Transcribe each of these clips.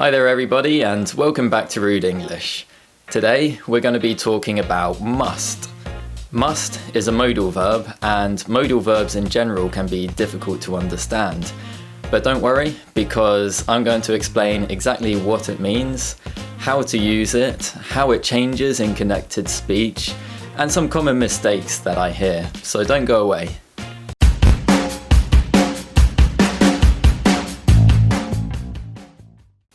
Hi there everybody and welcome back to Rude English. Today we're going to be talking about must. Must is a modal verb and modal verbs in general can be difficult to understand. But don't worry because I'm going to explain exactly what it means, how to use it, how it changes in connected speech, and some common mistakes that I hear. So don't go away.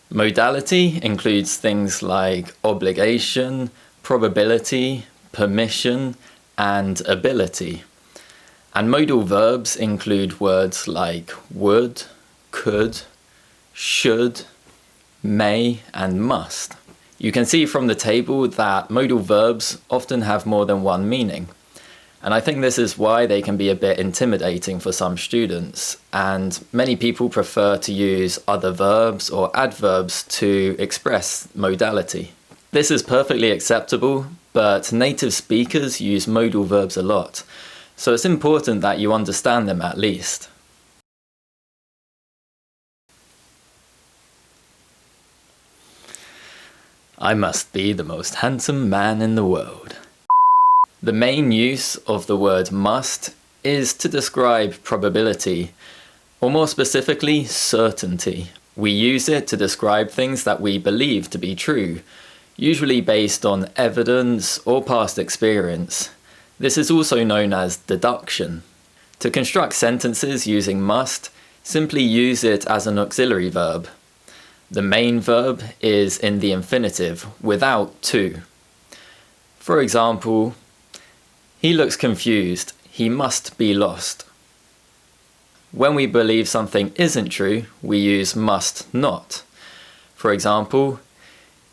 Modality includes things like obligation, probability, permission, and ability. And modal verbs include words like would, could, should, may, and must. You can see from the table that modal verbs often have more than one meaning. And I think this is why they can be a bit intimidating for some students, and many people prefer to use other verbs or adverbs to express modality. This is perfectly acceptable, but native speakers use modal verbs a lot, so it's important that you understand them at least. I must be the most handsome man in the world. The main use of the word must is to describe probability, or more specifically, certainty. We use it to describe things that we believe to be true, usually based on evidence or past experience. This is also known as deduction. To construct sentences using must, simply use it as an auxiliary verb. The main verb is in the infinitive, without to. For example, he looks confused. He must be lost. When we believe something isn't true, we use must not. For example,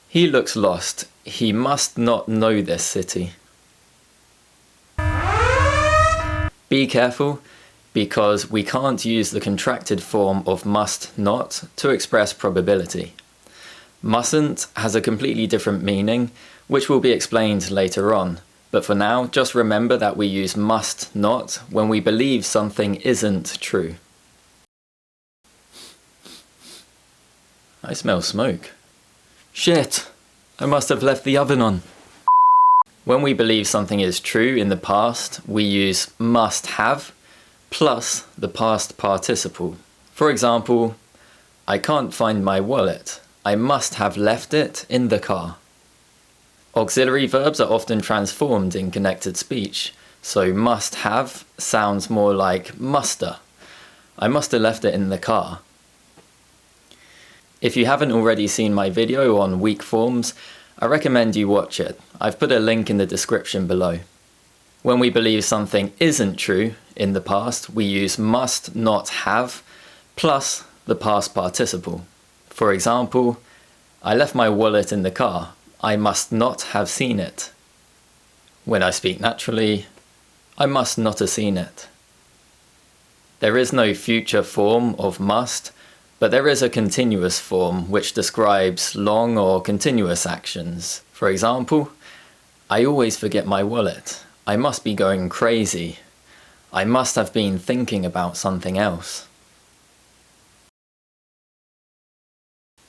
he looks lost. He must not know this city. Be careful, because we can't use the contracted form of must not to express probability. Mustn't has a completely different meaning, which will be explained later on. But for now, just remember that we use must not when we believe something isn't true. I smell smoke. Shit! I must have left the oven on. When we believe something is true in the past, we use must have plus the past participle. For example, I can't find my wallet. I must have left it in the car. Auxiliary verbs are often transformed in connected speech, so must have sounds more like muster. I must have left it in the car. If you haven't already seen my video on weak forms, I recommend you watch it. I've put a link in the description below. When we believe something isn't true in the past, we use must not have plus the past participle. For example, I left my wallet in the car. I must not have seen it. When I speak naturally, I must not have seen it. There is no future form of must, but there is a continuous form which describes long or continuous actions. For example, I always forget my wallet. I must be going crazy. I must have been thinking about something else.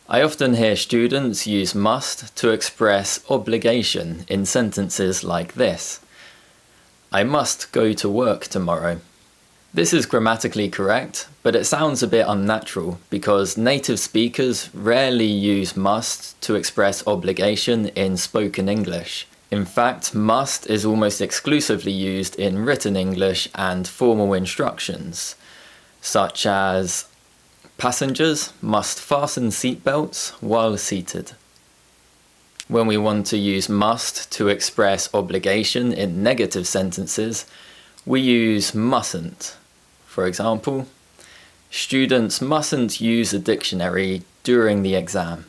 I often hear students use must to express obligation in sentences like this. I must go to work tomorrow. This is grammatically correct, but it sounds a bit unnatural because native speakers rarely use must to express obligation in spoken English. In fact, must is almost exclusively used in written English and formal instructions, such as passengers must fasten seatbelts while seated. When we want to use must to express obligation in negative sentences, we use mustn't. For example, students mustn't use a dictionary during the exam.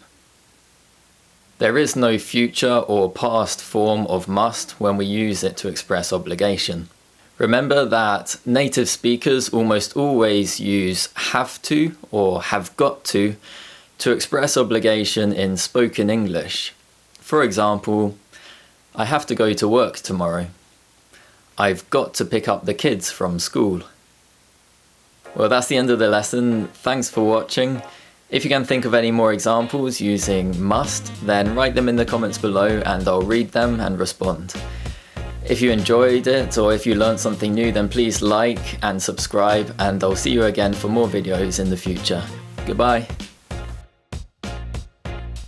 There is no future or past form of must when we use it to express obligation. Remember that native speakers almost always use have to or have got to express obligation in spoken English. For example, I have to go to work tomorrow. I've got to pick up the kids from school. Well, that's the end of the lesson. Thanks for watching. If you can think of any more examples using must, then write them in the comments below and I'll read them and respond. If you enjoyed it or if you learned something new, then please like and subscribe, and I'll see you again for more videos in the future. Goodbye.